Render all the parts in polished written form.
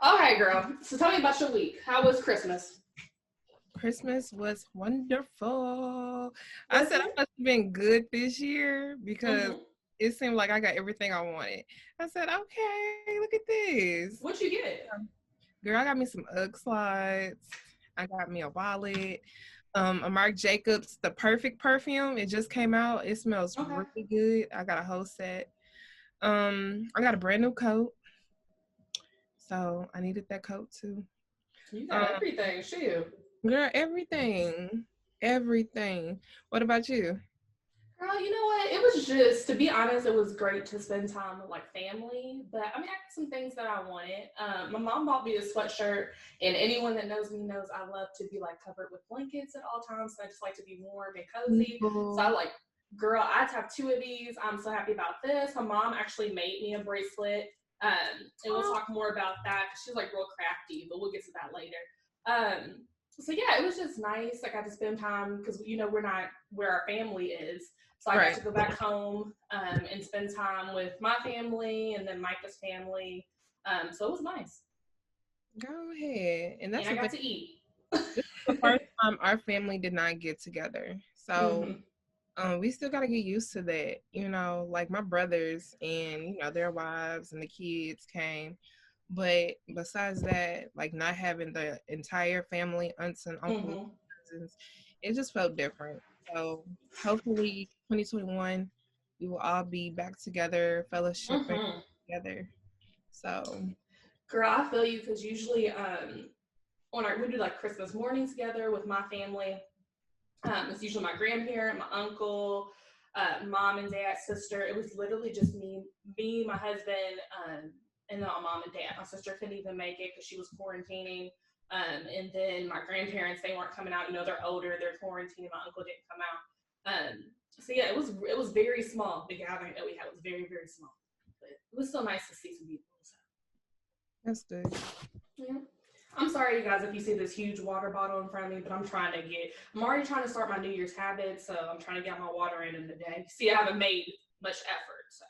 Okay, girl. So tell me about your week. How was Christmas? Christmas was wonderful. I Was said I it? must have been good this year because Mm-hmm. it seemed like I got everything I wanted. I said, okay, look at this. What'd you get? Girl, I got me some Ugg slides. I got me a wallet. A Marc Jacobs, the perfect perfume. It just came out. It smells Okay. really good. I got a whole set. I got a brand new coat. So I needed that coat too. You got Um, everything. Shoot. Girl, everything. Everything. What about you? Girl, you know what? It was just, to be honest, it was great to spend time with like family. But I mean, I got some things that I wanted. My mom bought me a sweatshirt, and anyone that knows me knows I love to be like covered with blankets at all times. So I just like to be warm and cozy. So I No. like, girl, I have two of these. I'm so happy about this. My mom actually made me a bracelet. And we'll talk more about that because she's like real crafty, but we'll get to that later. So yeah, it was just nice. I got to spend time because we're not where our family is. So I got Right. to go back home and spend time with my family and then Micah's family. So it was nice. Go ahead. And And that's I the thing. got to eat. This is the first time our family did not get together. So Mm-hmm. we still got to get used to that. Like my brothers and, their wives and the kids came. But besides that, like not having the entire family, aunts and uncles, Mm-hmm. cousins, it just felt different. So hopefully 2021, we will all be back together, fellowshipping Mm-hmm. together. So, Girl, I feel you because usually we do like Christmas morning together with my family. It's usually my grandparent, my uncle, mom and dad, sister. It was literally just me, my husband, and then my mom and dad. My sister couldn't even make it because she was quarantining. And then my grandparents, they weren't coming out. They're older, they're quarantining. My uncle didn't come out. So yeah, it was very small. The gathering that we had was very very small, but it was still nice to see some people. So. that's good. Yeah. I'm sorry, you guys, if you see this huge water bottle in front of me, but I'm already trying to start my New Year's habit, so I'm trying to get my water in the day. See, I haven't made much effort, so.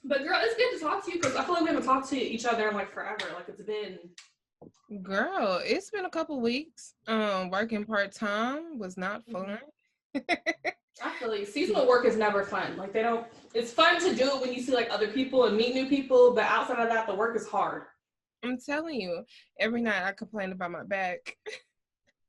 But girl, it's good to talk to you because I feel like we haven't talked to each other in like forever. Like it's been. Girl, it's been a couple weeks. Working part-time was not Mm-hmm. fun. I feel like seasonal work is never fun. Like they don't. It's fun to do it when you see like other people and meet new people, but outside of that, the work is hard. I'm telling you, every night I complain about my back.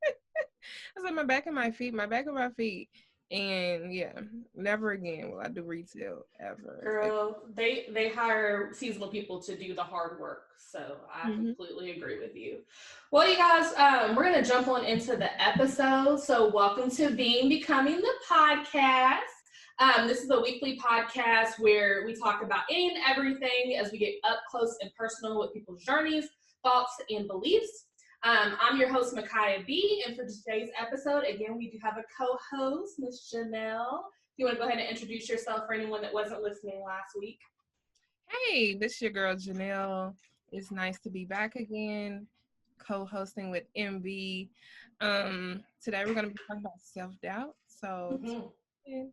I said my back and my feet, my back and my feet. And yeah, never again will I do retail ever. Girl, they hire seasonal people to do the hard work, so I Mhm. completely agree with you. Well, you guys, we're gonna jump on into the episode. So, welcome to Being Becoming the podcast. This is a weekly podcast where we talk about any and everything as we get up close and personal with people's journeys, thoughts, and beliefs. I'm your host, Micaiah B, and for today's episode, again, we do have a co-host, Miss Janelle. You want to go ahead and introduce yourself for anyone that wasn't listening last week? Hey, this is your girl Janelle. It's nice to be back again, co-hosting with MB. Today we're gonna be talking about self-doubt. So Mm-hmm. yeah.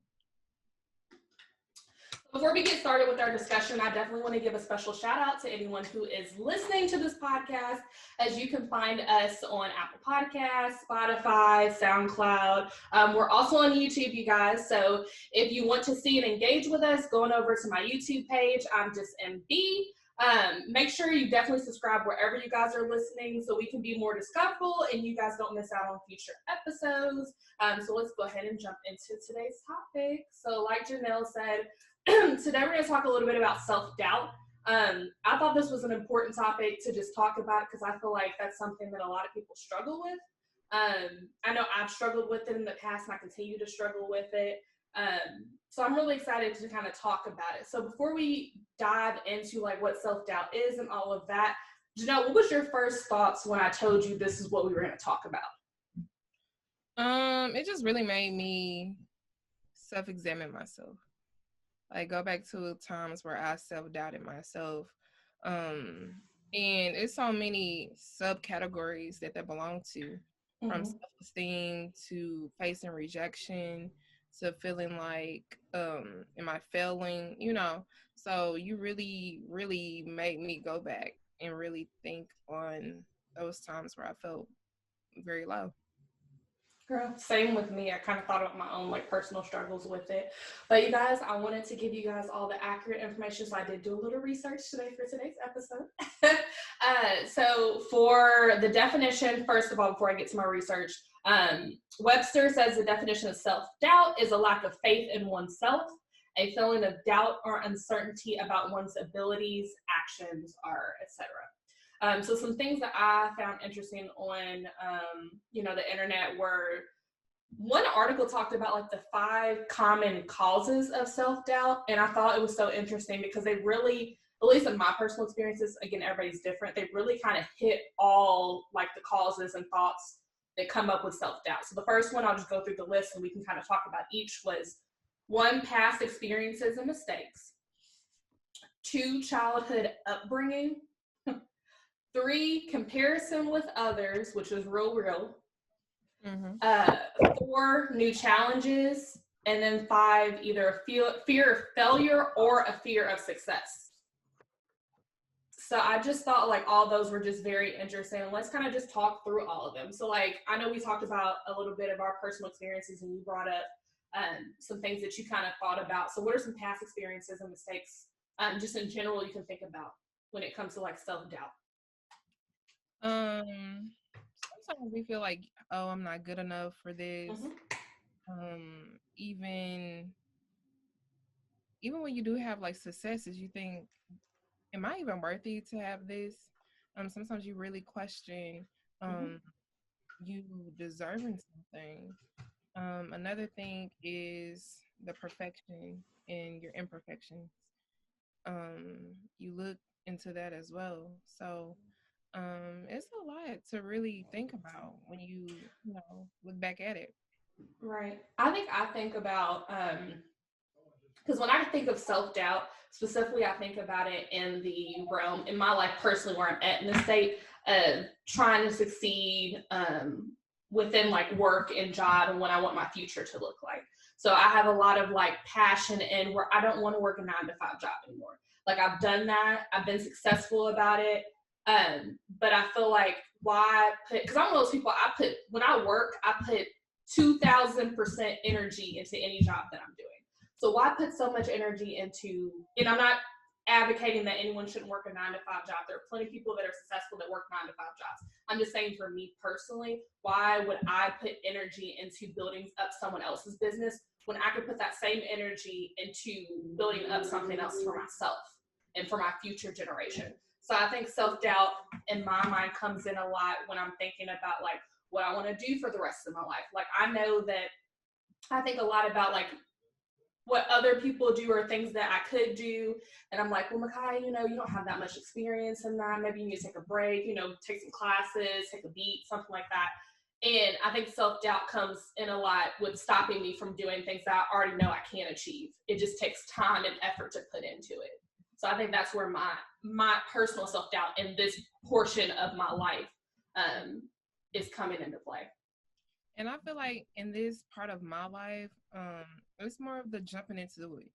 Before we get started with our discussion, I definitely want to give a special shout out to anyone who is listening to this podcast, as you can find us on Apple Podcasts, Spotify, SoundCloud. We're also on YouTube, you guys. So if you want to see and engage with us, going over to my YouTube page, I'm just MB. Make sure you definitely subscribe wherever you guys are listening so we can be more discoverable and you guys don't miss out on future episodes. So let's go ahead and jump into today's topic. So like Janelle said, today we're going to talk a little bit about self-doubt. I thought this was an important topic to just talk about because I feel like that's something that a lot of people struggle with. I know I've struggled with it in the past and I continue to struggle with it. So I'm really excited to kind of talk about it. So before we dive into like what self-doubt is and all of that, Janelle, what was your first thoughts when I told you this is what we were going to talk about? It just really made me self-examine myself. Like go back to times where I self-doubted myself. Um, and it's so many subcategories that belong to, from Mm-hmm. self-esteem to facing rejection to feeling like am I failing, So you really, really made me go back and really think on those times where I felt very low. Girl, same with me. I kind of thought about my own like personal struggles with it. But you guys, I wanted to give you guys all the accurate information. So I did do a little research today for today's episode. So for the definition, first of all, before I get to my research, Webster says the definition of self-doubt is a lack of faith in oneself, a feeling of doubt or uncertainty about one's abilities, actions, or etc. So some things that I found interesting on, the internet were, one article talked about like the 5 common causes of self-doubt. And I thought it was so interesting because they really, at least in my personal experiences, again, everybody's different. They really kind of hit all like the causes and thoughts that come up with self-doubt. So the first one, I'll just go through the list and we can kind of talk about each, was 1, past experiences and mistakes, 2, childhood upbringing, 3, comparison with others, which is real. Mm-hmm. 4, new challenges, and then 5, either a fear of failure or a fear of success. So I just thought like all those were just very interesting. And let's kind of just talk through all of them. So like, I know we talked about a little bit of our personal experiences and you brought up some things that you kind of thought about. So what are some past experiences and mistakes just in general you can think about when it comes to like self-doubt? Sometimes we feel like, oh, I'm not good enough for this. Even when you do have like successes, you think, am I even worthy to have this? Sometimes you really question you deserving something. Another thing is the perfection and your imperfections. You look into that as well. So it's a lot to really think about when you look back at it. Right. I think about because when I think of self-doubt, specifically, I think about it in the realm, in my life personally, where I'm at in the state of trying to succeed within like work and job and what I want my future to look like. So I have a lot of like passion in where I don't want to work a 9-to-5 job anymore. Like I've done that. I've been successful about it. But I feel like because I'm one of those people, when I work, I put 2,000% energy into any job that I'm doing. So why put so much energy into, and I'm not advocating that anyone shouldn't work a 9-to-5 job. There are plenty of people that are successful that work 9-to-5 jobs. I'm just saying for me personally, why would I put energy into building up someone else's business when I could put that same energy into building up something else for myself and for my future generation? So I think self-doubt in my mind comes in a lot when I'm thinking about like what I want to do for the rest of my life. Like I know that I think a lot about like what other people do or things that I could do. And I'm like, well, Micaiah, you don't have that much experience in that. Maybe you need to take a break, take some classes, take a beat, something like that. And I think self-doubt comes in a lot with stopping me from doing things that I already know I can't achieve. It just takes time and effort to put into it. So I think that's where my personal self-doubt in this portion of my life is coming into play. And I feel like in this part of my life, it's more of the jumping into it.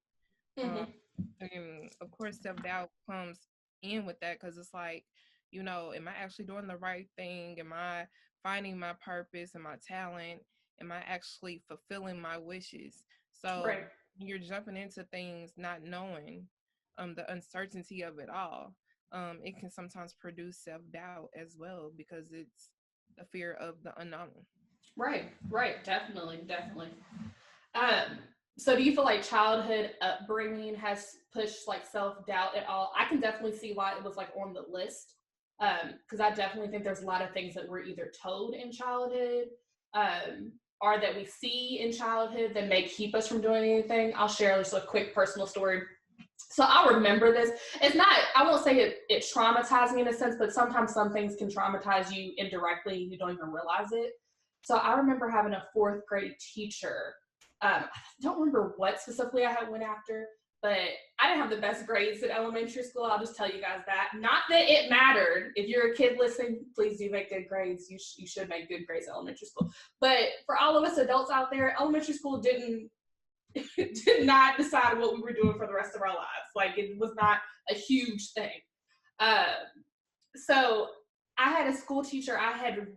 And of course, self-doubt comes in with that because it's like, am I actually doing the right thing? Am I finding my purpose and my talent? Am I actually fulfilling my wishes? So right. You're jumping into things not knowing the uncertainty of it all. It can sometimes produce self-doubt as well because it's the fear of the unknown. Right. Definitely. So do you feel like childhood upbringing has pushed like self-doubt at all? I can definitely see why it was like on the list. Because I definitely think there's a lot of things that we're either told in childhood or that we see in childhood that may keep us from doing anything. I'll share just a quick personal story. So I remember this. It's not, I won't say it traumatized me in a sense, but sometimes some things can traumatize you indirectly. You don't even realize it. So I remember having a 4th grade teacher. I don't remember what specifically I went after, but I didn't have the best grades in elementary school. I'll just tell you guys that. Not that it mattered. If you're a kid listening, please do make good grades. You should make good grades in elementary school. But for all of us adults out there, elementary school didn't did not decide what we were doing for the rest of our lives. Like, it was not a huge thing. So I had a school teacher. I had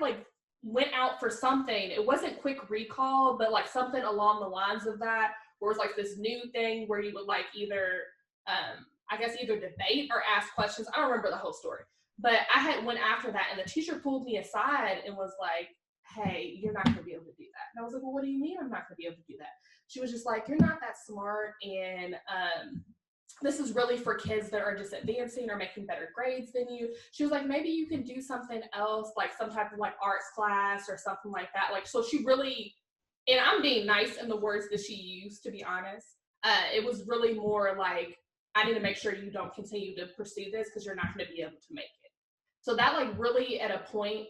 like went out for something. It wasn't quick recall, but like something along the lines of that, where it was like this new thing where you would like either, I guess either debate or ask questions. I don't remember the whole story, but I had went after that, and the teacher pulled me aside and was like, "Hey, you're not going to be able to do that." And I was like, "Well, what do you mean I'm not going to be able to do that?" She was just like, "You're not that smart, and this is really for kids that are just advancing or making better grades than you." She was like, "Maybe you can do something else, like some type of like arts class or something like that." Like, so she really, and I'm being nice in the words that she used, to be honest. It was really more like, I need to make sure you don't continue to pursue this because you're not going to be able to make it. So that like really at a point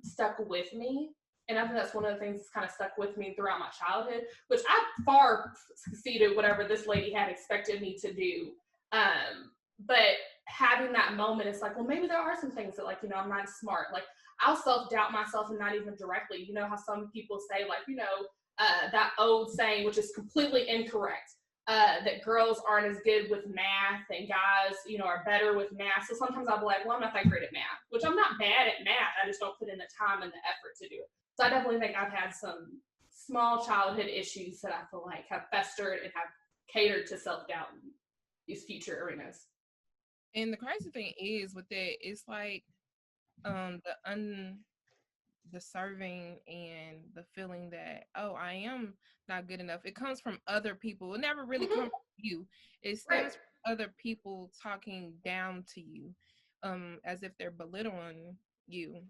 stuck with me. And I think that's one of the things that's kind of stuck with me throughout my childhood, which I far succeeded whatever this lady had expected me to do. But having that moment, it's like, well, maybe there are some things that, like, you know, I'm not smart. Like, I'll self-doubt myself, and not even directly. You know how some people say, like, you know, that old saying, which is completely incorrect, that girls aren't as good with math and guys, you know, are better with math. So sometimes I'll be like, well, I'm not that great at math, which I'm not bad at math. I just don't put in the time and the effort to do it. So I definitely think I've had some small childhood issues that I feel like have festered and have catered to self-doubt in these future arenas. And the crazy thing is with that, it's like the serving and the feeling that, oh, I am not good enough. It comes from other people. It never really comes from you. It Right. stems from other people talking down to you, as if they're belittling you.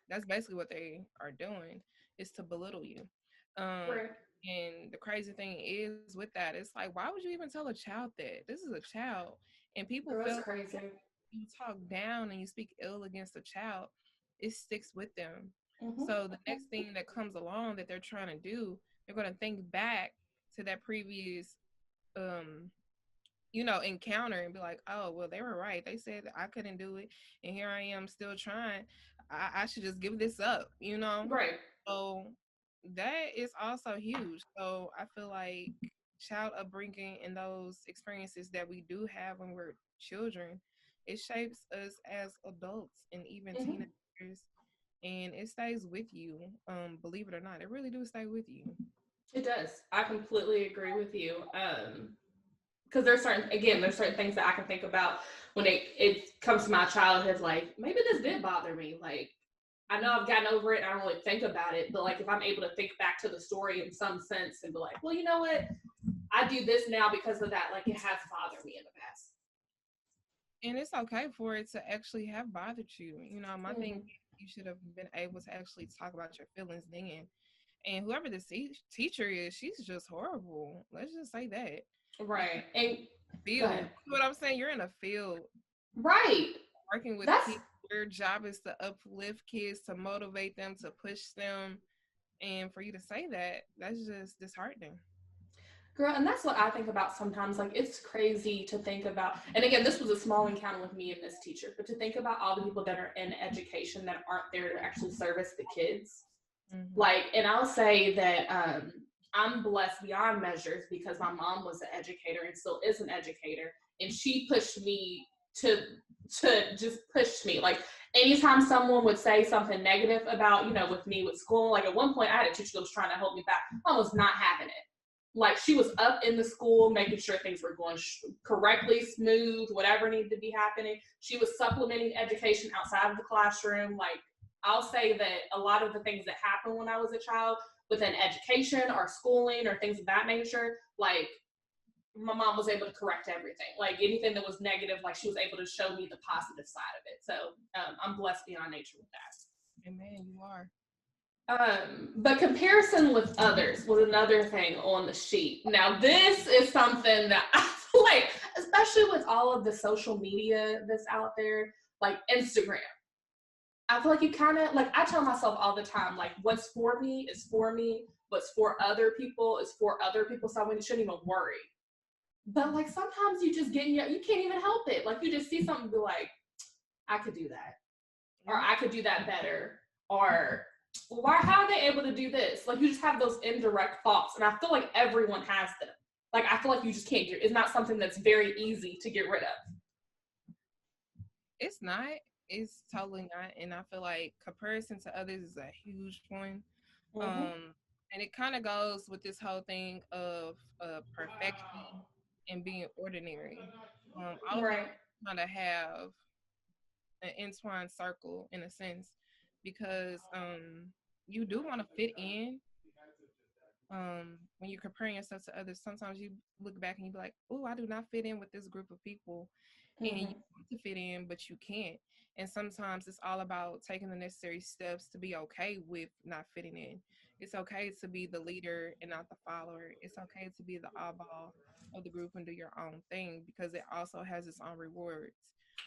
That's basically what they are doing, is to belittle you. Um, Right. and the crazy thing is with that, it's like, why would you even tell a child that? This is a child, and people Girl, that's feel crazy. you talk down and you speak ill against a child, it sticks with them. Mm-hmm. So the next thing that comes along that they're trying to do, they're going to think back to that previous, um, encounter and be like, oh, well, they were right. They said that I couldn't do it, and here I am still trying. I should just give this up, you know? Right. So that is also huge. So I feel like child upbringing and those experiences that we do have when we're children, it shapes us as adults and even Mm-hmm. teenagers, and it stays with you. Believe it or not, it really do stay with you. It does. I completely agree with you. Because there's certain things that I can think about when it comes to my childhood. Like, maybe this did bother me. Like, I know I've gotten over it, and I don't really think about it, but like if I'm able to think back to the story in some sense and be like, well, you know what, I do this now because of that. Like, it has bothered me in the past. And it's okay for it to actually have bothered you. My thing, Mm-hmm. you should have been able to actually talk about your feelings then. And whoever the teacher is, she's just horrible. Let's just say that. Like, Right. And go field. ahead. You know what I'm saying? You're in a field Right. working with That's kids. Your job is to uplift kids, to motivate them, to push them. And for you to say that, that's just disheartening. Girl, and that's what I think about sometimes. Like, it's crazy to think about. And again, this was a small encounter with me and this teacher, but to think about all the people that are in education that aren't there to actually service the kids. Mm-hmm. Like, and I'll say that I'm blessed beyond measures because my mom was an educator and still is an educator, and she pushed me to just push me. Like, anytime someone would say something negative about, with me with school, like at one point I had a teacher that was trying to hold me back. I was not having it. Like, she was up in the school making sure things were going correctly, smooth, whatever needed to be happening. She was supplementing education outside of the classroom. Like, I'll say that a lot of the things that happened when I was a child within education or schooling or things of that nature, like, my mom was able to correct everything. Like, anything that was negative, like, she was able to show me the positive side of it. So I'm blessed beyond nature with that. Amen. You are. But comparison with others was another thing on the sheet. Now, this is something that I feel like, especially with all of the social media that's out there, like Instagram, I feel like you kind of, like, I tell myself all the time, like, what's for me is for me, what's for other people is for other people, so I shouldn't even worry. But like, sometimes you just you can't even help it. Like, you just see something and be like, I could do that, or I could do that better, or well, why, how are they able to do this? Like, you just have those indirect thoughts, and I feel like everyone has them. Like, I feel like you just can't get. It's not something that's very easy to get rid of. It's not. It's totally not. And I feel like comparison to others is a huge one. Mm-hmm. Um, and it kind of goes with this whole thing of perfection and being ordinary. All of us Right. kind of have an entwined circle in a sense because you do want to fit in. When you're comparing yourself to others, sometimes you look back and you be like, "Oh, I do not fit in with this group of people," and you Mm-hmm. want to fit in, but you can't. And sometimes it's all about taking the necessary steps to be okay with not fitting in. It's okay to be the leader and not the follower. It's okay to be the eyeball of the group and do your own thing because it also has its own rewards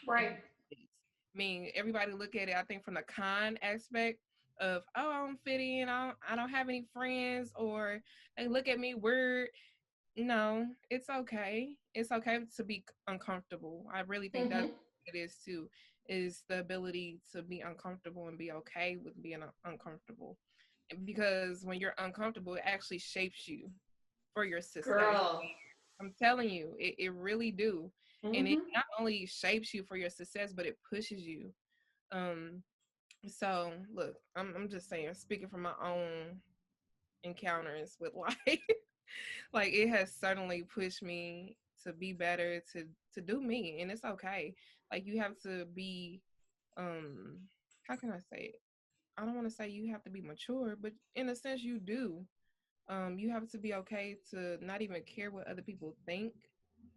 and Right. benefits. I mean, everybody look at it, I think, from the con aspect of, oh, I don't fit in, I don't have any friends, or they look at me weird. No, it's okay. It's okay to be uncomfortable. I really think that's Mm-hmm. what it is too, is the ability to be uncomfortable and be okay with being uncomfortable. Because when you're uncomfortable, it actually shapes you for your success. Girl. I'm telling you, it really do. And it Mm-hmm. not only shapes you for your success, but it pushes you. Um, so look, I'm just saying, speaking from my own encounters with life, like it has certainly pushed me to be better, to do me, and it's okay. Like you have to be, um, how can I say it? I don't want to say you have to be mature, but in a sense you do. You have to be okay to not even care what other people think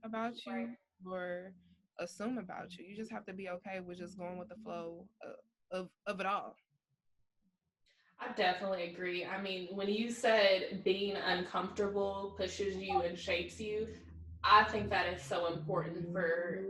about Right. you or assume about you. You just have to be okay with just going with the flow of it all. I definitely agree. I mean, when you said being uncomfortable pushes you and shapes you, I think that is so important for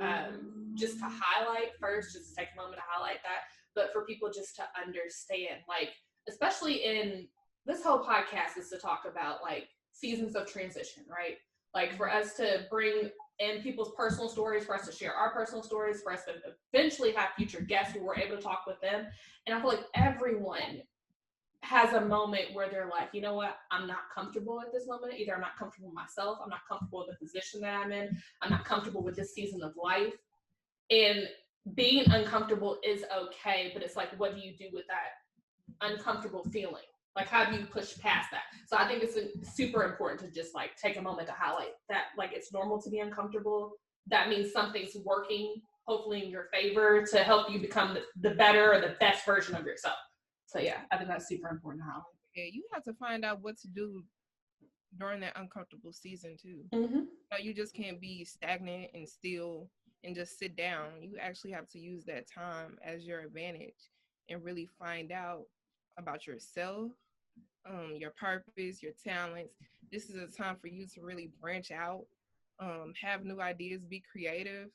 just to highlight first, just to take a moment to highlight that, but for people just to understand, like, especially in this whole podcast is to talk about like seasons of transition, right? Like for us to bring in people's personal stories, for us to share our personal stories, for us to eventually have future guests who we're able to talk with them. And I feel like everyone has a moment where they're like, you know what, I'm not comfortable at this moment. Either I'm not comfortable with myself, I'm not comfortable with the position that I'm in, I'm not comfortable with this season of life. And being uncomfortable is okay, but it's like, what do you do with that uncomfortable feeling? Like, how do you push past that? So I think it's super important to just like take a moment to highlight that, like, it's normal to be uncomfortable. That means something's working, hopefully in your favor, to help you become the better or the best version of yourself. So yeah, I think that's super important to highlight. Yeah, you have to find out what to do during that uncomfortable season too. Mm-hmm. No, you just can't be stagnant and still and just sit down. You actually have to use that time as your advantage and really find out about yourself, your purpose, your talents. This is a time for you to really branch out, have new ideas, be creative,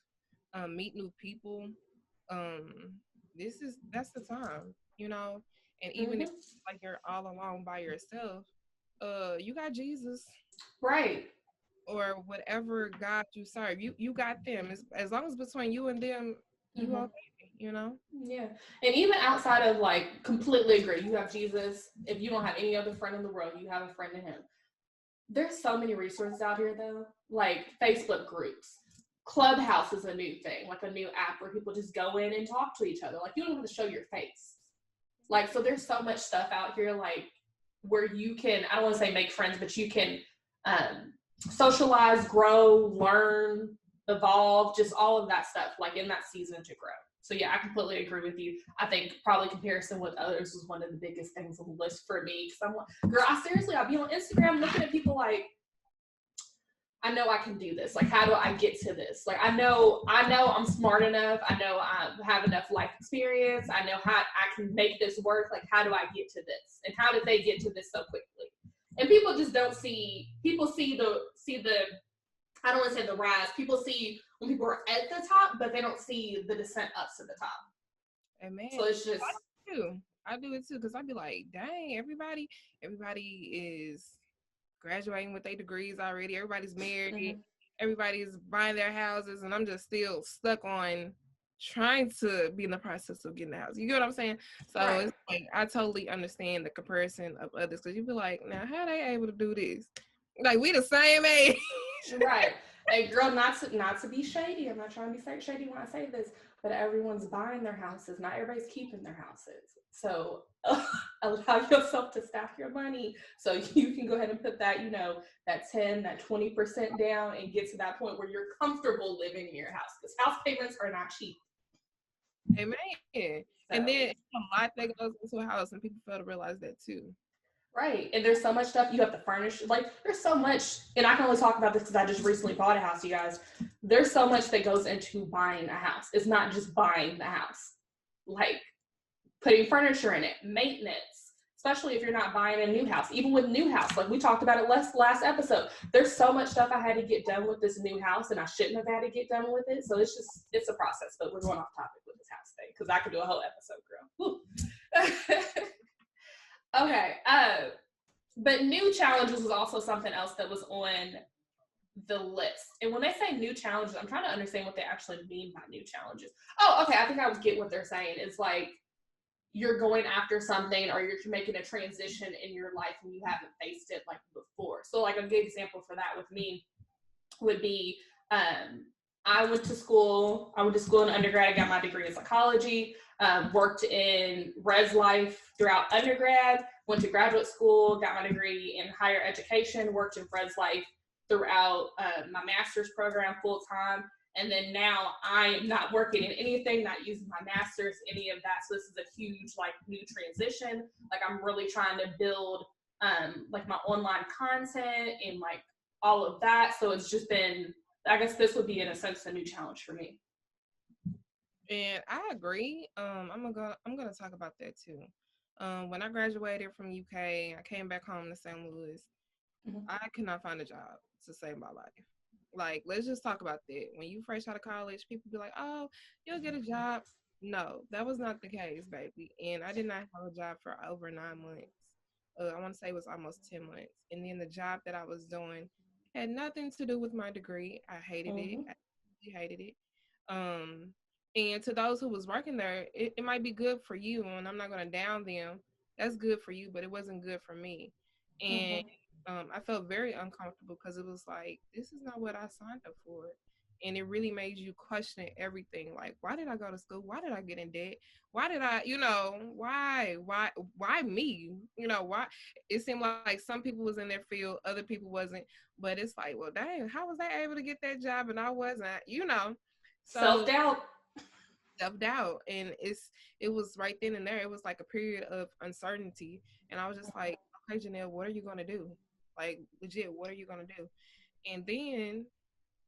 meet new people. Um, that's the time, you know. And even if Mm-hmm. like you're all alone by yourself, you got Jesus Right. or whatever God you serve. You got them. As long as between you and them, you Mm-hmm. okay, you know? Yeah. And even outside of like completely agree, you have Jesus. If you don't have any other friend in the world, you have a friend in him. There's so many resources out here though, like Facebook groups. Clubhouse is a new thing, like a new app where people just go in and talk to each other. Like you don't have to show your face. Like so there's so much stuff out here like where you can, I don't want to say make friends, but you can socialize, grow, learn, evolve, just all of that stuff, like in that season to grow. So yeah, I completely agree with you. I think probably comparison with others was one of the biggest things on the list for me. Because I'm like, girl, I seriously, I'll be on Instagram looking at people like, I know I can do this. Like, how do I get to this? Like, I know I'm smart enough. I know I have enough life experience. I know how I can make this work. Like, how do I get to this? And how did they get to this so quickly? And people just don't see. People see the. I don't want to say the rise. People see when people are at the top, but they don't see the descent up to the top. And man, So it's just. I do. I do it too because I'd be like, dang, everybody is graduating with their degrees already. Everybody's married. Mm-hmm. Everybody's buying their houses, and I'm just still stuck on. trying to be in the process of getting the house. You get what I'm saying? So Right. it's like I totally understand the comparison of others because you be like, now how they able to do this? Like we the same age. Right. Hey, girl, not to be shady. I'm not trying to be shady when I say this, but everyone's buying their houses. Not everybody's keeping their houses. So allow yourself to stack your money so you can go ahead and put that, that 10, that 20% down and get to that point where you're comfortable living in your house. Because house payments are not cheap. Amen. And So then a lot that goes into a house, and people fail to realize that too. right. And there's so much stuff you have to furnish. Like, there's so much, and I can only talk about this because I just recently bought a house, you guys. There's so much that goes into buying a house. It's not just buying the house. Like, putting furniture in it, maintenance, especially if you're not buying a new house. Even with new house, like we talked about it last episode, there's so much stuff I had to get done with this new house, and I shouldn't have had to get done with it. So it's a process. But we're going off topic with this house thing because I could do a whole episode, girl. Okay. But new challenges was also something else that was on the list. And when they say new challenges, I'm trying to understand what they actually mean by new challenges. Oh, okay. I think I was getting what they're saying. It's like you're going after something or you're making a transition in your life and you haven't faced it like before. So like a good example for that with me would be I went to school in undergrad. I got my degree in psychology, worked in res life throughout undergrad, went to graduate school, got my degree in higher education, worked in res life throughout my master's program full time. And then now I am not working in anything, not using my master's, any of that. So this is a huge like new transition. Like I'm really trying to build like my online content and like all of that. So it's just been, I guess this would be in a sense a new challenge for me. And I agree. I'm gonna talk about that too. When I graduated from UK, I came back home to St. Louis. Mm-hmm. I could not find a job to save my life. Like, let's just talk about that. When you fresh out of college, people be like, "Oh, you'll get a job." No, that was not the case, baby. And I did not have a job for over 9 months. I want to say it was almost 10 months. And then the job that I was doing had nothing to do with my degree. I hated it. Mm-hmm. I really hated it. Um, and to those who was working there, it might be good for you, and I'm not going to down them. That's good for you, but it wasn't good for me. And Mm-hmm. I felt very uncomfortable because it was like, this is not what I signed up for. And it really made you question everything. Like, why did I go to school? Why did I get in debt? Why did I, why me? Why? It seemed like some people was in their field, other people wasn't. But it's like, well, dang, how was I able to get that job and I wasn't? So Self-doubt. self-doubt, and it was right then and there. It was like a period of uncertainty, and I was just like, okay, Janelle, what are you going to do? Like, legit, what are you going to do? And then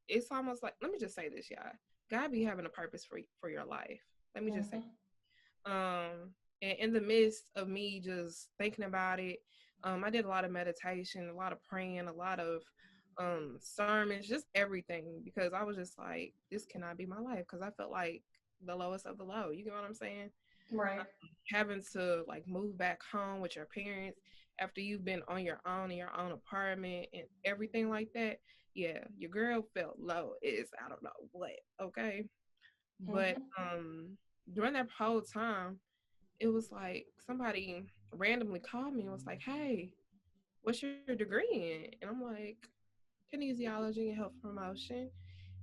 it's almost like, let me just say this, y'all. God be having a purpose for your life. Let me just say, Mm-hmm. and in the midst of me just thinking about it, I did a lot of meditation, a lot of praying, a lot of sermons, just everything, because I was just like, this cannot be my life, because I felt like the lowest of the low. You get what I'm saying? Right. Having to like move back home with your parents after you've been on your own in your own apartment and everything like that. Yeah, your girl felt low. It's I don't know what. Okay, but Mm-hmm. during that whole time, it was like somebody randomly called me and was like, "Hey, what's your degree in?" And I'm like, kinesiology and health promotion.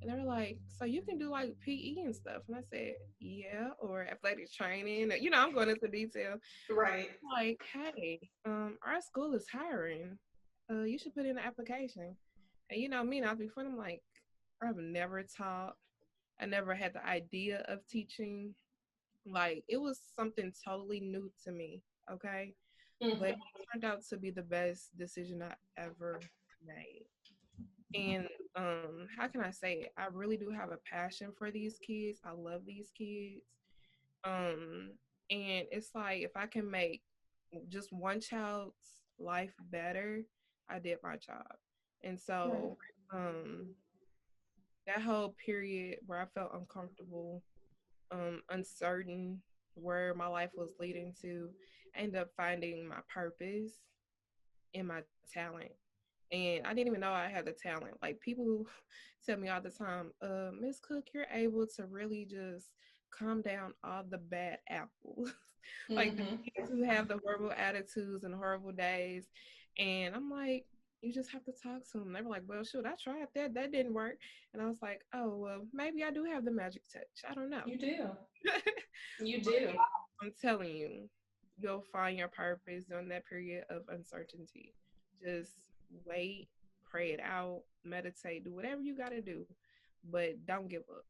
And they were like, so you can do like PE and stuff. And I said, yeah, or athletic training. I'm going into detail. Right. Like, hey, our school is hiring. You should put in an application. And me, not before, I'm like, I've never taught. I never had the idea of teaching. Like, it was something totally new to me. Okay. But Mm-hmm. it turned out to be the best decision I ever made. And how can I say it? I really do have a passion for these kids. I love these kids. Um, and it's like if I can make just one child's life better, I did my job. And Right. so that whole period where I felt uncomfortable, uncertain where my life was leading to, I ended up finding my purpose and my talent. And I didn't even know I had the talent. Like people tell me all the time, Miss Cook, you're able to really just calm down all the bad apples. Like the Mm-hmm. kids who have the horrible attitudes and horrible days. And I'm like, you just have to talk to them. They were like, well, shoot, I tried that. That didn't work. And I was like, oh, well, maybe I do have the magic touch. I don't know. You do. You But do. I'm telling you, you'll find your purpose during that period of uncertainty. Just wait, pray it out, meditate, do whatever you got to do, but don't give up.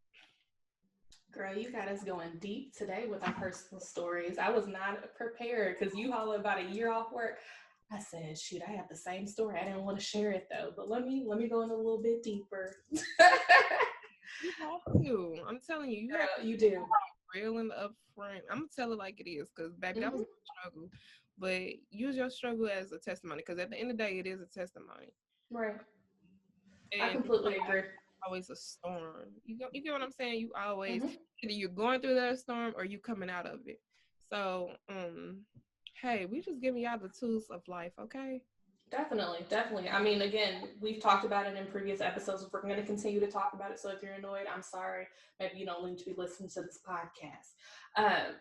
Girl, you got us going deep today with our personal stories. I was not prepared because you haul about a year off work. I said, shoot, I have the same story. I didn't want to share it though, but let me go in a little bit deeper. You have to. I'm telling you, you have Girl, to you do. be real and upfront. I'm gonna tell it like it is, because baby, that was Hmm. my struggle. But use your struggle as a testimony, because at the end of the day, it is a testimony. Right. I And completely agree. always a storm. You get what I'm saying? You always Hmm. either you're going through that storm or you coming out of it. So, hey, we just giving y'all the tools of life, okay? Definitely, definitely. I mean, again, we've talked about it in previous episodes. We're going to continue to talk about it. So if you're annoyed, I'm sorry. Maybe you don't need to be listening to this podcast.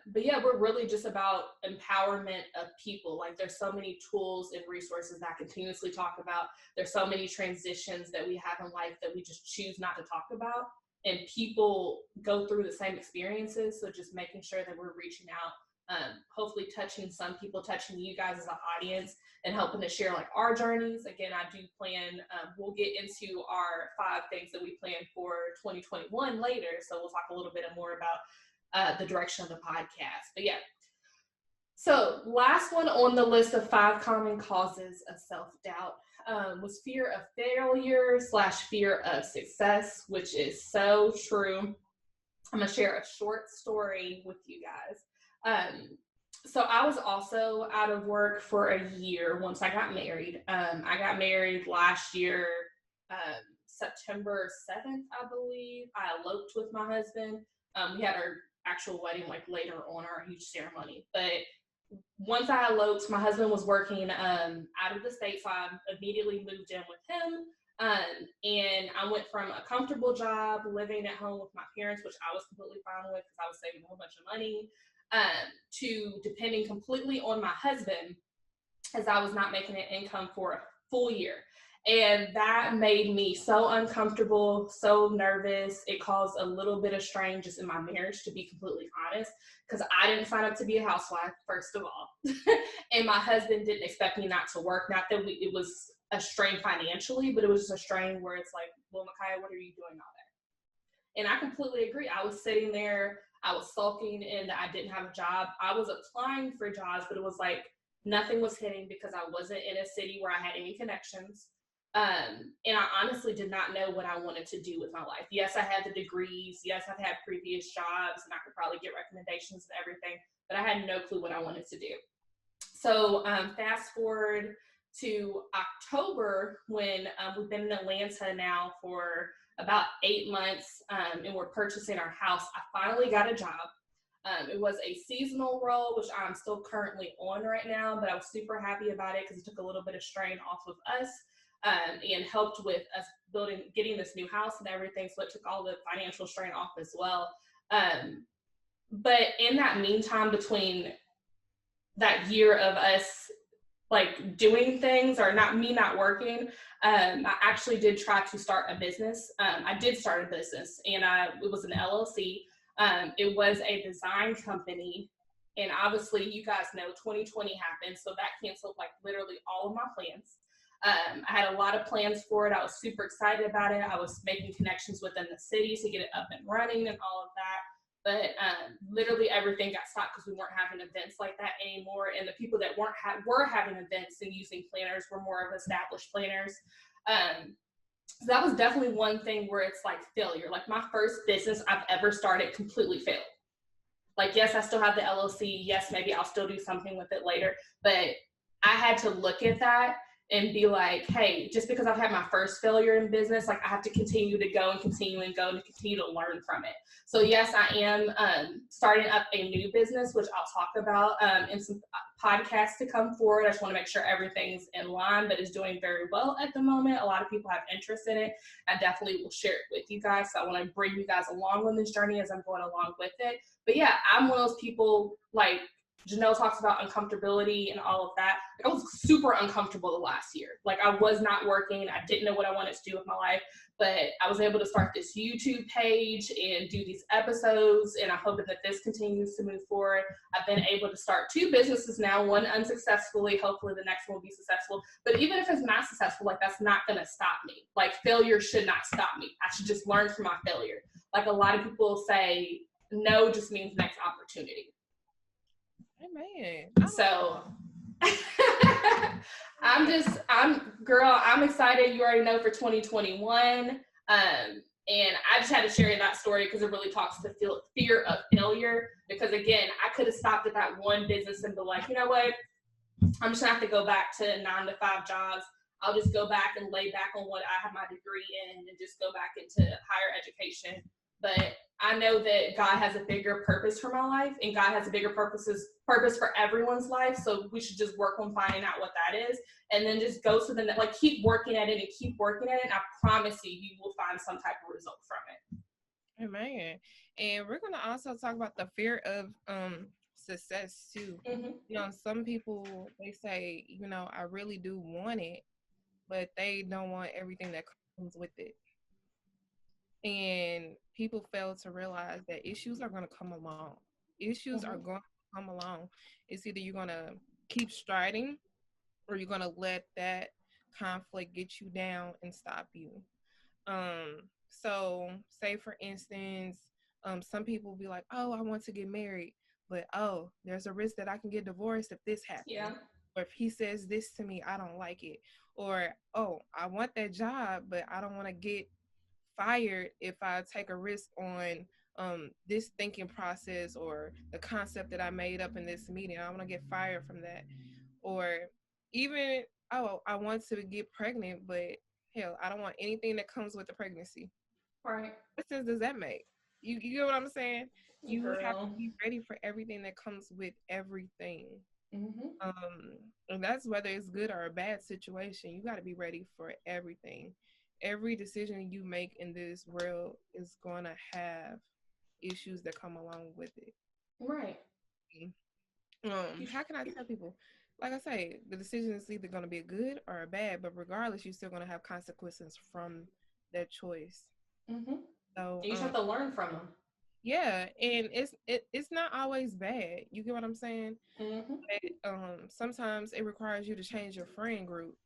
But yeah, we're really just about empowerment of people. Like there's so many tools and resources that I continuously talk about. There's so many transitions that we have in life that we just choose not to talk about. And people go through the same experiences. So just making sure that we're reaching out, hopefully touching some people, touching you guys as an audience and helping to share like our journeys. Again, I do plan, we'll get into our 5 things that we plan for 2021 later. So we'll talk a little bit more about the direction of the podcast. But yeah, so last one on the list of 5 common causes of self-doubt was fear of failure / fear of success, which is so true. I'm gonna share a short story with you guys. So I was also out of work for a year once I got married. I got married last year, September 7th, I believe. I eloped with my husband. We had our actual wedding like later on, our huge ceremony. But once I eloped, my husband was working out of the state, so I immediately moved in with him. And I went from a comfortable job, living at home with my parents, which I was completely fine with because I was saving a whole bunch of money, to depending completely on my husband as I was not making an income for a full year. And that made me so uncomfortable, so nervous. It caused a little bit of strain just in my marriage, to be completely honest, because I didn't sign up to be a housewife, first of all. And my husband didn't expect me not to work. Not that it was a strain financially, but it was just a strain where it's like, well, Micaiah, what are you doing out there? And I completely agree. I was sitting there, I was sulking and I didn't have a job. I was applying for jobs, but it was like nothing was hitting because I wasn't in a city where I had any connections. And I honestly did not know what I wanted to do with my life. Yes, I had the degrees. Yes, I've had previous jobs and I could probably get recommendations and everything, but I had no clue what I wanted to do. So fast forward to October when we've been in Atlanta now for about 8 months, and we're purchasing our house. I finally got a job. It was a seasonal role, which I'm still currently on right now, but I was super happy about it because it took a little bit of strain off of us, and helped with us getting this new house and everything. So it took all the financial strain off as well. But in that meantime, between that year of us like doing things or not working, I actually did try to start a business. I did start a business, and it was an LLC. It was a design company, and obviously you guys know 2020 happened, so that canceled like literally all of my plans. I had a lot of plans for it. I was super excited about it. I was making connections within the city to get it up and running and all of that. But literally everything got stopped because we weren't having events like that anymore. And the people that were having events and using planners were more of established planners. So that was definitely one thing where it's like failure. Like my first business I've ever started completely failed. Like, yes, I still have the LLC. Yes, maybe I'll still do something with it later. But I had to look at that and be like, hey, just because I've had my first failure in business, like I have to continue to go and continue and go and continue to learn from it. So yes, I am starting up a new business, which I'll talk about in some podcasts to come forward. I just want to make sure everything's in line, but is doing very well at the moment. A lot of people have interest in it. I definitely will share it with you guys. So I want to bring you guys along on this journey as I'm going along with it. But yeah, I'm one of those people, like Janelle talks about uncomfortability and all of that. Like I was super uncomfortable the last year. Like I was not working. I didn't know what I wanted to do with my life, but I was able to start this YouTube page and do these episodes. And I'm hoping that this continues to move forward. I've been able to start 2 businesses now, one unsuccessfully. Hopefully the next one will be successful. But even if it's not successful, like that's not going to stop me. Like failure should not stop me. I should just learn from my failure. Like a lot of people say, no just means next opportunity. Amen. So I'm excited. You already know for 2021. And I just had to share that story because it really talks to fear of failure. Because again, I could have stopped at that one business and be like, you know what? I'm just gonna have to go back to 9-to-5 jobs. I'll just go back and lay back on what I have my degree in and just go back into higher education. But I know that God has a bigger purpose for my life, and God has a bigger purpose for everyone's life. So we should just work on finding out what that is, and then just go to keep working at it and keep working at it. And I promise you will find some type of result from it. Amen. And we're gonna also talk about the fear of success too. Mm-hmm. You know, some people, they say, you know, I really do want it, but they don't want everything that comes with it. And people fail to realize that issues are going to come along. Issues are going to come along. It's either you're going to keep striding or you're going to let that conflict get you down and stop you. So say for instance, some people will be like, oh, I want to get married, but oh, there's a risk that I can get divorced if this happens. Yeah. Or if he says this to me, I don't like it. Or, oh, I want that job, but I don't want to get fired if I take a risk on this thinking process or the concept that I made up in this meeting. I want to get fired from that. Or even, oh, I want to get pregnant, but hell, I don't want anything that comes with the pregnancy. Right. What sense does that make? You get what I'm saying? You Girl. have to be ready for everything that comes with everything. Mm-hmm. And that's whether it's good or a bad situation. You got to be ready for everything. Every decision you make in this world is going to have issues that come along with it. Right. How can I tell people? Like I say, the decision is either going to be a good or a bad, but regardless, you're still going to have consequences from that choice. Mm-hmm. So you just have to learn from them. Yeah, and it's not always bad. You get what I'm saying? Mm-hmm. But, sometimes it requires you to change your friend group.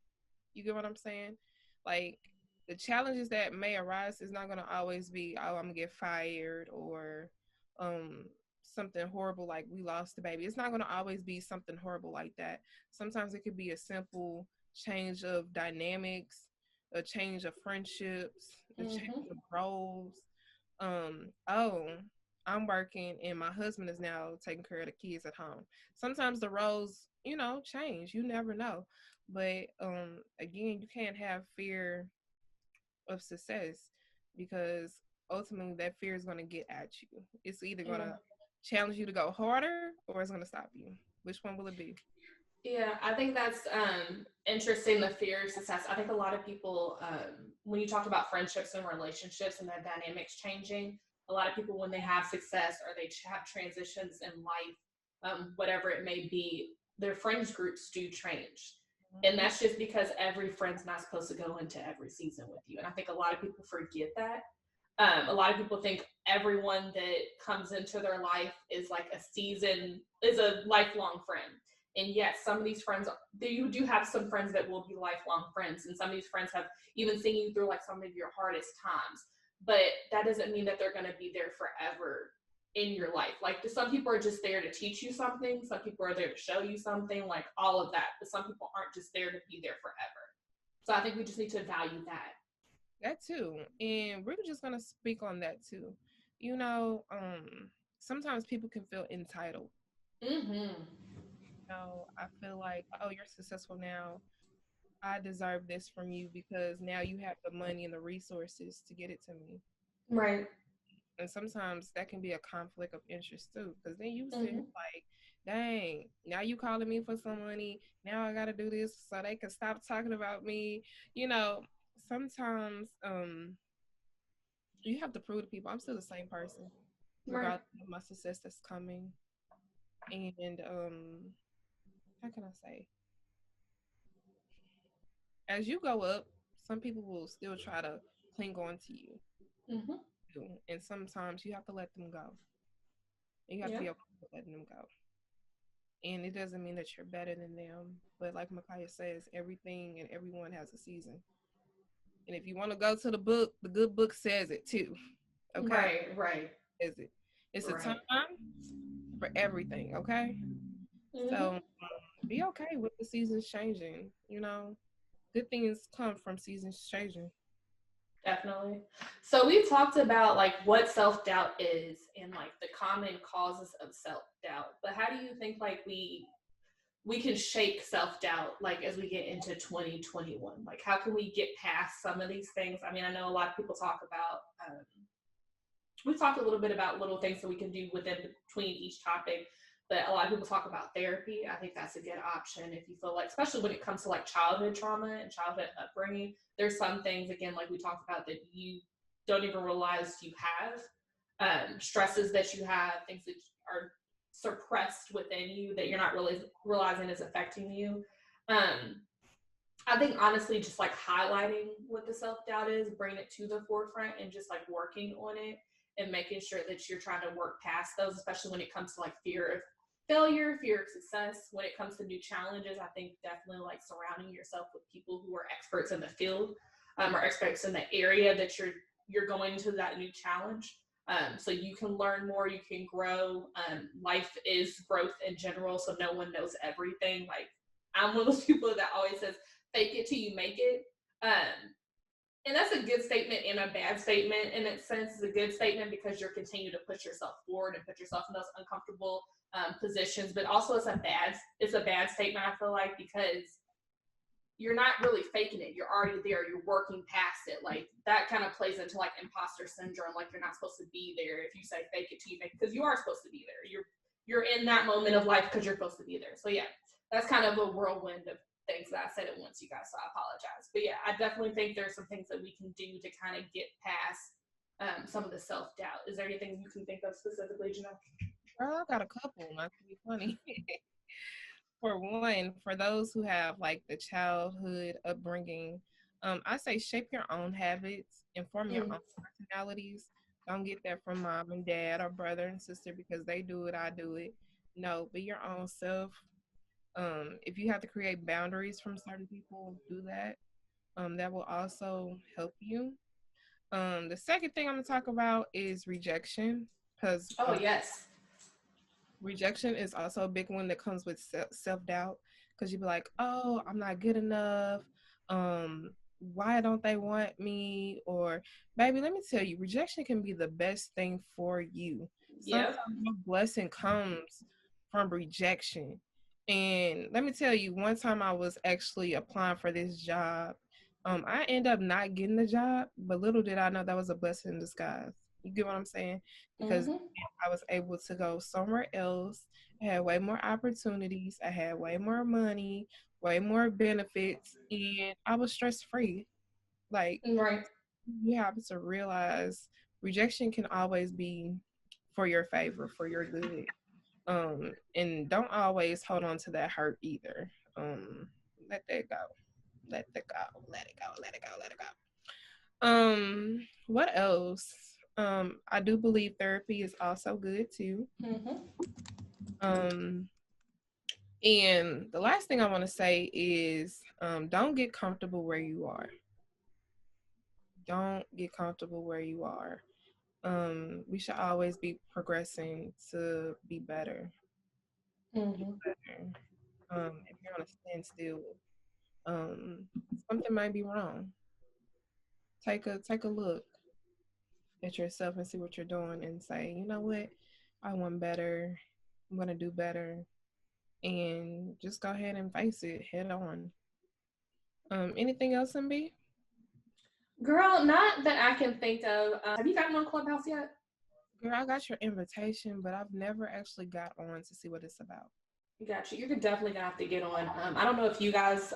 You get what I'm saying? Like the challenges that may arise is not gonna always be, oh, I'm gonna get fired or something horrible like we lost the baby. It's not gonna always be something horrible like that. Sometimes it could be a simple change of dynamics, a change of friendships, a change of roles. Oh, I'm working and my husband is now taking care of the kids at home. Sometimes the roles, change. You never know. But again, you can't have fear of success because ultimately that fear is going to get at you. It's either going to challenge you to go harder or it's going to stop you. Which one will it be? Yeah, I think that's interesting, the fear of success. I think a lot of people, when you talk about friendships and relationships and their dynamics changing, a lot of people, when they have success or they have transitions in life, whatever it may be, their friends groups do change. And that's just because every friend's not supposed to go into every season with you. And I think a lot of people forget that. A lot of people think everyone that comes into their life is like is a lifelong friend. And yes, some of these friends, you do have some friends that will be lifelong friends. And some of these friends have even seen you through like some of your hardest times. But that doesn't mean that they're going to be there forever in your life. Like some people are just there to teach you something. Some people are there to show you something, like all of that. But some people aren't just there to be there forever. So I think we just need to value that. That too. And we're just going to speak on that too. Sometimes people can feel I deserve this from you because now you have the money and the resources to get it to me. Right. And sometimes that can be a conflict of interest too, because then you sit Mm-hmm. like, dang, now you calling me for some money. Now I got to do this so they can stop talking about me. You know, sometimes you have to prove to people I'm still the same person, Right. regardless of my success that's coming. And how can I say? As you go up, some people will still try to cling on to you. Mm-hmm. And sometimes you have to let them go. And you have to Yeah. be okay with letting them go. And it doesn't mean that you're better than them. But like Micaiah says, everything and everyone has a season. And if you want to go to the book, the good book says it too. Okay? Right. Right. Is it? It's a time Right. for everything. Okay? Mm-hmm. So be okay with the seasons changing. Good things come from seasons changing. Definitely. So we've talked about like what self-doubt is and like the common causes of self-doubt. But how do you think like we can shake self-doubt like as we get into 2021? Like how can we get past some of these things? I mean, I know a lot of people talk about we've talked a little bit about little things that we can do within between each topic, but a lot of people talk about therapy. I think that's a good option if you feel like, especially when it comes to like childhood trauma and childhood upbringing. There's some things, again, like we talked about, that you don't even realize you have, stresses that you have, things that are suppressed within you that you're not really realizing is affecting you. Um, I think honestly, just like highlighting what the self doubt is, bringing it to the forefront, and just like working on it and making sure that you're trying to work past those, especially when it comes to like fear of failure, fear of success. When it comes to new challenges, I think definitely like surrounding yourself with people who are experts in the field, or experts in the area that you're going to that new challenge. So you can learn more, you can grow. Life is growth in general, so no one knows everything. Like I'm one of those people that always says, fake it till you make it. And that's a good statement and a bad statement in its sense. It's a good statement because you're continuing to push yourself forward and put yourself in those uncomfortable positions, but also it's a bad statement, I feel like, because you're not really faking it. You're already there. You're working past it. Like that kind of plays into like imposter syndrome. Like you're not supposed to be there if you say fake it till you make it, because you are supposed to be there. You're in that moment of life because you're supposed to be there. So yeah, that's kind of a whirlwind of things that I said it once, you guys, so I apologize. But yeah, I definitely think there's some things that we can do to kind of get past some of the self doubt. Is there anything you can think of specifically, Janelle? Girl, I got a couple, not to be funny. For one, for those who have like the childhood upbringing, I say shape your own habits, inform your Mm. own personalities. Don't get that from mom and dad or brother and sister because they do it, I do it. No, be your own self. If you have to create boundaries from certain people, do that. That will also help you. The second thing I'm gonna talk about is rejection because Oh yes. rejection is also a big one that comes with self-doubt because you be like, oh, I'm not good enough. um why don't they want me? Or baby, let me tell you, rejection can be the best thing for you. Sometimes Yep. your blessing comes from rejection. And let me tell you, one time I was actually applying for this job. I ended up not getting the job, but little did I know that was a blessing in disguise. You get what I'm saying? Because Mm-hmm. I was able to go somewhere else. I had way more opportunities. I had way more money, way more benefits, and I was stress free. Like, Right. you have to realize rejection can always be for your favor, for your good. And don't always hold on to that hurt either. Let that go. Let that go. Let it go. Let it go. Let it go. What else? I do believe therapy is also good too. Mm-hmm. Um, and the last thing I want to say is don't get comfortable where you are. Don't get comfortable where you are. We should always be progressing to be better. Do Mm-hmm. better. If you're on a standstill, um, something might be wrong. Take a look at yourself and see what you're doing and say, you know what, I want better. I'm gonna do better, and just go ahead and face it head on. Anything else, MB? Girl, not that I can think of. Have you gotten on Clubhouse yet? Girl, I got your invitation, but I've never actually got on to see what it's about. Gotcha. You're definitely gonna have to get on. I don't know if you guys,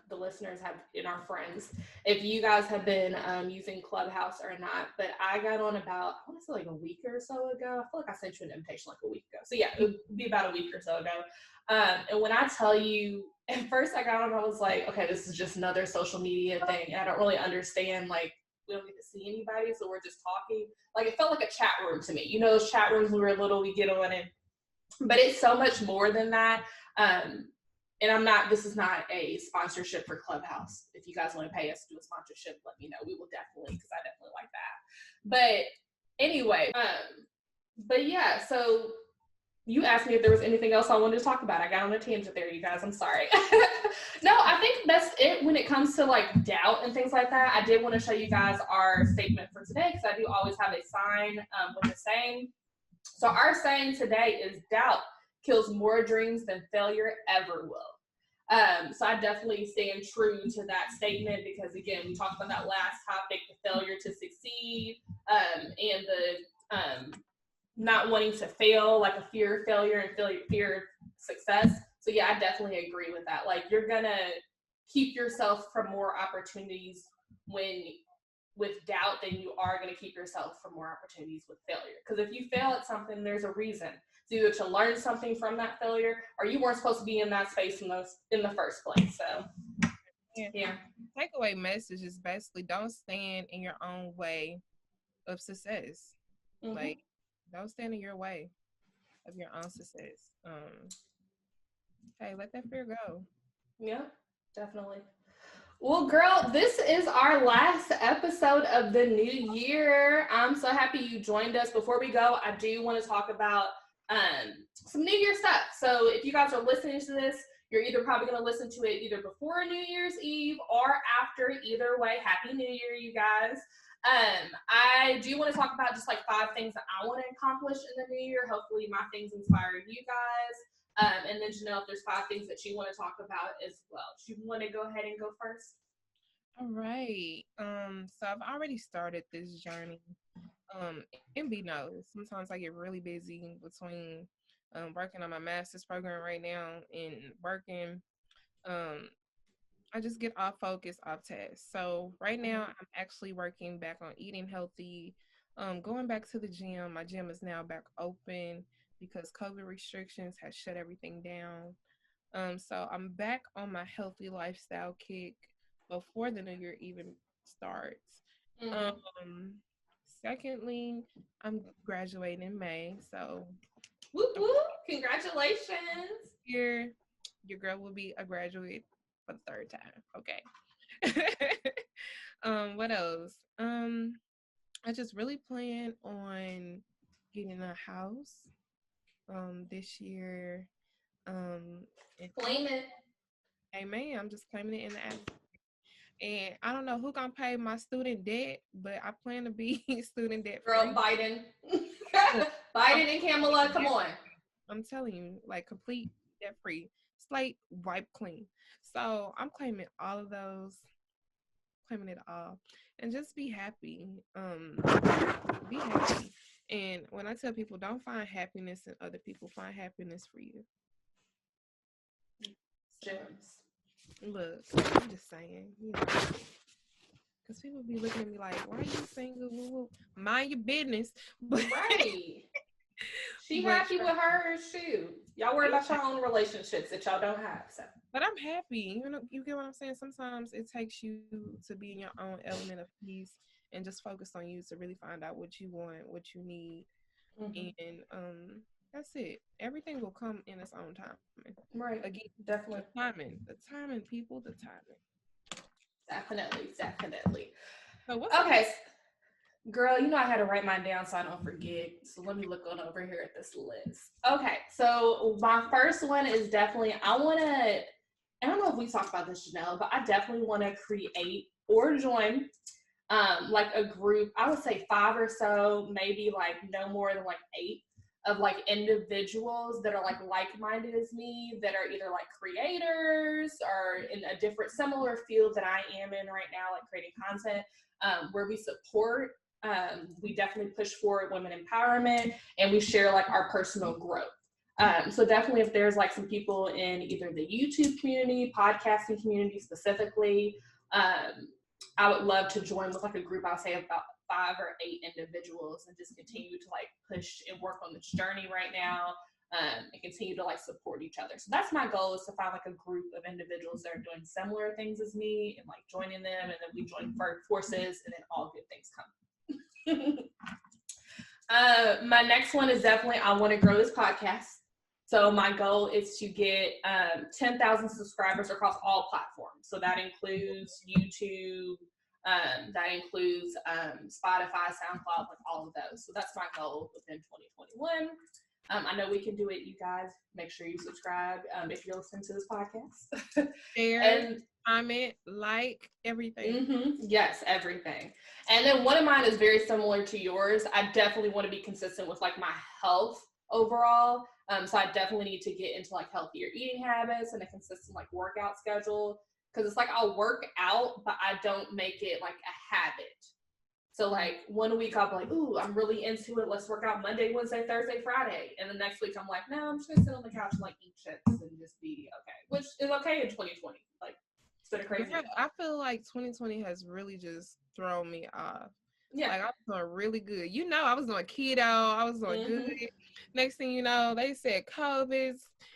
the listeners have, and our friends, if you guys have been using Clubhouse or not, but I got on about, I want to say like a week or so ago. I feel like I sent you an invitation like a week ago. So yeah, it would be about a week or so ago. And when I tell you, at first I got on, I was like, okay, this is just another social media thing. And I don't really understand, like, we don't get to see anybody, so we're just talking. Like, it felt like a chat room to me. You know, those chat rooms when we were little, we get on and but it's so much more than that. And this is not a sponsorship for Clubhouse. If you guys want to pay us to do a sponsorship, let me know. We will definitely, because I definitely like that. But anyway, but yeah, so you asked me if there was anything else I wanted to talk about. I got on a tangent there, you guys. I'm sorry. No, I think that's it when it comes to like doubt and things like that. I did want to show you guys our statement for today because I do always have a sign with the saying. So our saying today is doubt kills more dreams than failure ever will. So I definitely stand true to that statement because, again, we talked about that last topic, the failure to succeed and the not wanting to fail, like a fear of failure and fear of success. So yeah, I definitely agree with that. Like, you're going to keep yourself from more opportunities with doubt than you are going to keep yourself from more opportunities with failure. Because if you fail at something, there's a reason. It's either to learn something from that failure, or you weren't supposed to be in that space in the first place. So, yeah. Takeaway message is basically don't stand in your own way of success. Mm-hmm. Like, don't stand in your way of your own success. Hey, let that fear go. Yeah, definitely. Well, girl, this is our last episode of the new year. I'm so happy you joined us. Before we go, I do want to talk about some New Year stuff. So if you guys are listening to this, you're either probably going to listen to it either before New Year's Eve or after. Either way, Happy New Year, you guys. I do want to talk about just like 5 things that I want to accomplish in the new year. Hopefully my things inspire you guys. And then Janelle, if there's 5 things that you want to talk about as well. Do you want to go ahead and go first? All right. So I've already started this journey. MB knows sometimes I get really busy between working on my master's program right now and working. I just get off focus, off task. So right now I'm actually working back on eating healthy, going back to the gym. My gym is now back open because COVID restrictions has shut everything down. So I'm back on my healthy lifestyle kick before the new year even starts. Secondly, I'm graduating in May, so whoop whoop! Congratulations! Your girl will be a graduate for the 3rd time. Okay. What else? I just really plan on getting a house this year. Claim it. Amen. I'm just claiming it in the app. And I don't know who gonna pay my student debt, but I plan to be student debt free. Girl, Biden. Biden and Kamala, come on. I'm telling you, like, complete debt free, slate wipe clean. So I'm claiming all of those, claiming it all, and just be happy. Be happy. And when I tell people, don't find happiness in other people, find happiness for you. Gems. Look, I'm just saying, you know, because people be looking at me like, why are you single? Mind your business. Right. She happy with hers, shoot. Y'all worry about your own relationships that y'all don't have. So. But I'm happy. You know, you get what I'm saying? Sometimes it takes you to be in your own element of peace and just focus on you to really find out what you want, what you need. And that's it. Everything will come in its own time. Right. Again, definitely. The timing, people, the timing. Definitely. So what's okay. Girl, you know I had to write mine down so I don't forget. So let me look on over here at this list. Okay, so my first one is definitely, I don't know if we talked about this, Janelle, but I definitely want to create or join like a group. I would say 5 or so, maybe like no more than like 8 of like individuals that are like-minded as me, that are either like creators or in a different similar field that I am in right now, like creating content, where we support. We definitely push forward women empowerment, and we share like our personal growth. So definitely, if there's like some people in either the YouTube community, podcasting community specifically, I would love to join with like a group. I'll say about 5 or 8 individuals, and just continue to like push and work on this journey right now, and continue to like support each other. So that's my goal, is to find like a group of individuals that are doing similar things as me, and like joining them, and then we join forces, and then all good things come. My next one is definitely, I want to grow this podcast. So my goal is to get 10,000 subscribers across all platforms. So that includes YouTube, that includes Spotify, SoundCloud, like all of those. So that's my goal within 2021. I know we can do it, you guys. Make sure you subscribe if you're listening to this podcast. Share, and comment, like, everything. Yes, everything. And then one of mine is very similar to yours. I definitely want to be consistent with like my health overall. So I definitely need to get into like healthier eating habits and a consistent like workout schedule. Because it's like I'll work out, but I don't make it like a habit. So like one week I'll be like, ooh, I'm really into it. Let's work out Monday, Wednesday, Thursday, Friday. And the next week I'm like, no, I'm just gonna sit on the couch and like eat chips and just be okay. Which is okay in 2020. Like, it's been a crazy. I feel like 2020 has really just thrown me off. Yeah. Like I was doing really good. I was doing keto. I was doing good. Next thing you know, they said COVID.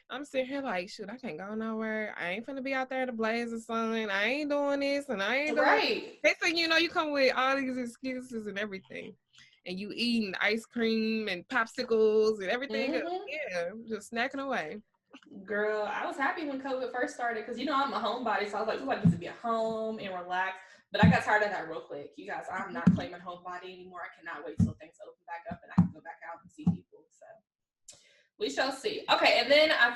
I'm sitting here like, shoot, I can't go nowhere. I ain't finna be out there in the blaze of sun. I ain't doing this and I ain't doing right. Next thing you know, you come with all these excuses and everything. And you eating ice cream and popsicles and everything. Yeah, just snacking away. Girl, I was happy when COVID first started because, I'm a homebody. So I was like, ooh, I get to be at home and relax. But I got tired of that real quick. You guys, I'm not claiming homebody anymore. I cannot wait till things open back up and I can go back out and see people. So we shall see. Okay, and then I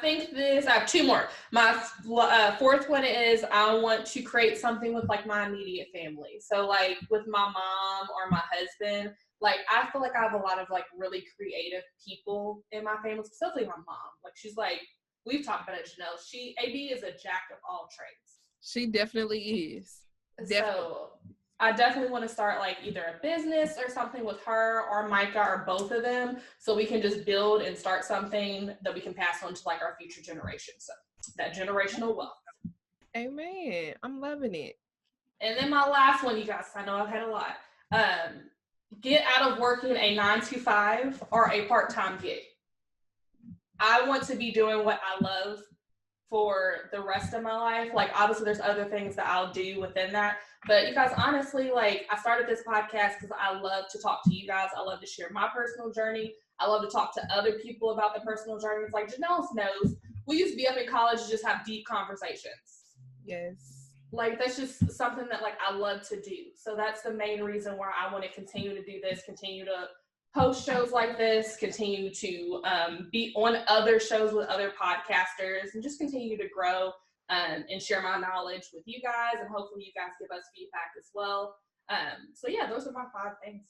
have 2 more. My 4th one is I want to create something with like my immediate family. So like with my mom or my husband, like I feel like I have a lot of like really creative people in my family, specifically my mom. Like she's like, we've talked about it, Janelle. AB is a jack of all trades. She definitely is. So I definitely want to start like either a business or something with her or Micah or both of them, so we can just build and start something that we can pass on to like our future generations. So that generational wealth. Amen. I'm loving it. And then my last one, you guys, I know I've had a lot. Get out of working a 9-to-5 or a part-time gig. I want to be doing what I love for the rest of my life. Like obviously there's other things that I'll do within that, but you guys, honestly, like I started this podcast because I love to talk to you guys. I love to share my personal journey. I love to talk to other people about the personal journeys. Like Janelle knows, we used to be up in college to just have deep conversations. Yes. Like that's just something that like I love to do. So that's the main reason why I want to continue to do this, continue to host shows like this, continue to be on other shows with other podcasters, and just continue to grow and share my knowledge with you guys, and hopefully you guys give us feedback as well. So yeah, those are my 5 things.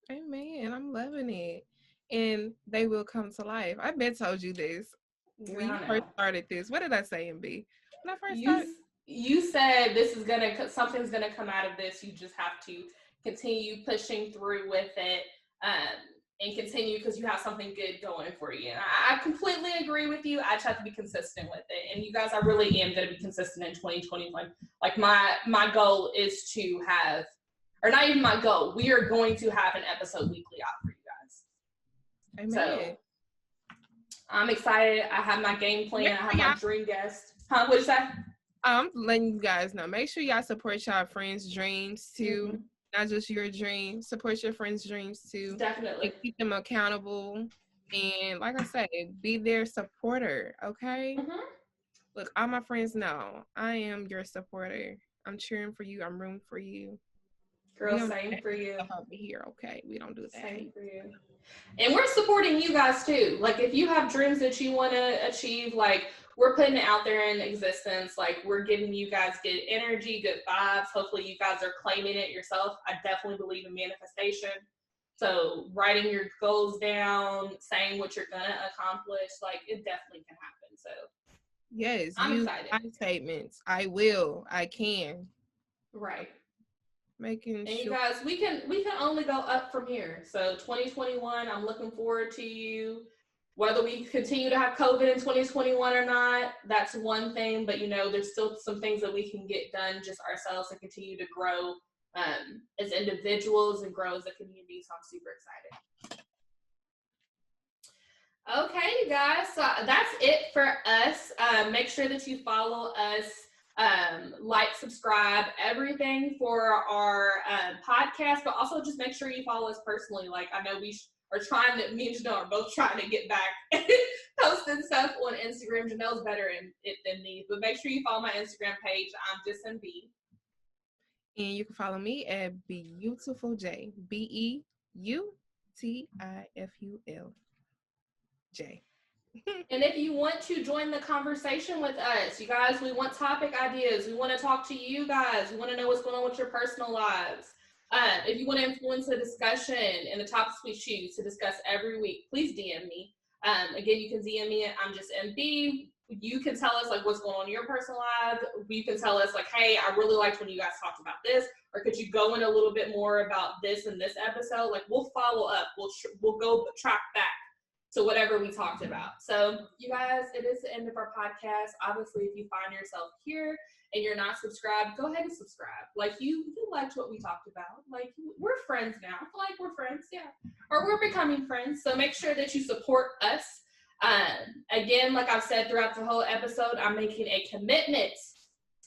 Amen. I'm loving it. And they will come to life. I've been told you this. When you first started this, what did I say, MB? When I first started? You said something's gonna come out of this. You just have to continue pushing through with it. And continue because you have something good going for you. And I completely agree with you. I just have to be consistent with it. And you guys, I really am going to be consistent in 2021. Like my goal is to have, or not even my goal, we are going to have an episode weekly out for you guys. Amen. So I'm excited. I have my game plan. I have my dream guest. Huh? What'd you say? I'm letting you guys know. Make sure y'all support y'all friends' dreams too. Not just your dreams. Support your friends' dreams too. Definitely. And keep them accountable. And like I said, be their supporter, okay? Look, all my friends know I am your supporter. I'm cheering for you. I'm rooting for you. Girl, same for you. Help me here, okay? We don't do that. Same for you. And we're supporting you guys too. Like if you have dreams that you want to achieve, like we're putting it out there in existence. Like we're giving you guys good energy, good vibes. Hopefully you guys are claiming it yourself. I definitely believe in manifestation. So writing your goals down, saying what you're gonna accomplish, like it definitely can happen. So Yes, I'm use excited. my statements. I will. I can. Right. Making And you sure. guys, we can only go up from here. So 2021, I'm looking forward to you. Whether we continue to have COVID in 2021 or not, that's one thing. But there's still some things that we can get done just ourselves and continue to grow as individuals and grow as a community. So I'm super excited. Okay, you guys. So that's it for us. Make sure that you follow us, like, subscribe, everything for our podcast, but also just make sure you follow us personally. Like, I know we are trying to, me and Janelle are both trying to get back posting stuff on Instagram. Janelle's better in it than me, but make sure you follow my Instagram page. I'm just B. And you can follow me at Beautiful J. BEUTIFULJ. And if you want to join the conversation with us, you guys, we want topic ideas. We want to talk to you guys. We want to know what's going on with your personal lives. If you want to influence the discussion and the topics we choose to discuss every week, please DM me. Again, you can DM me at I'm just MB. You can tell us like what's going on in your personal lives. You can tell us like, hey, I really liked when you guys talked about this, or could you go in a little bit more about this in this episode? Like, we'll follow up. We'll go track back to whatever we talked about. So you guys, it is the end of our podcast. Obviously, if you find yourself here and you're not subscribed, go ahead and subscribe. Like, you liked what we talked about. Like, we're friends now. I feel like we're friends, yeah. Or we're becoming friends. So make sure that you support us. Again, like I've said throughout the whole episode, I'm making a commitment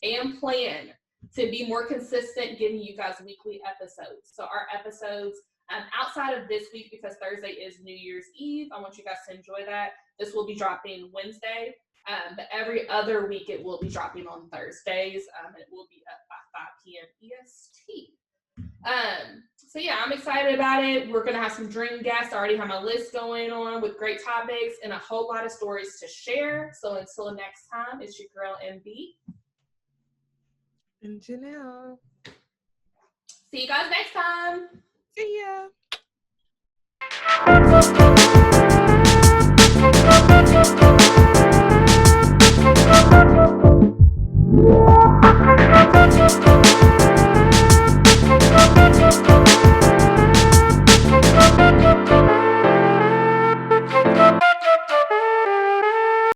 and plan to be more consistent giving you guys weekly episodes. So our episodes, outside of this week, because Thursday is New Year's Eve, I want you guys to enjoy that. This will be dropping Wednesday, but every other week it will be dropping on Thursdays, and it will be up by 5 p.m. EST. So yeah, I'm excited about it. We're gonna have some dream guests. I already have my list going on with great topics and a whole lot of stories to share. So until next time, it's your girl MB. And Janelle. See you guys next time. See ya.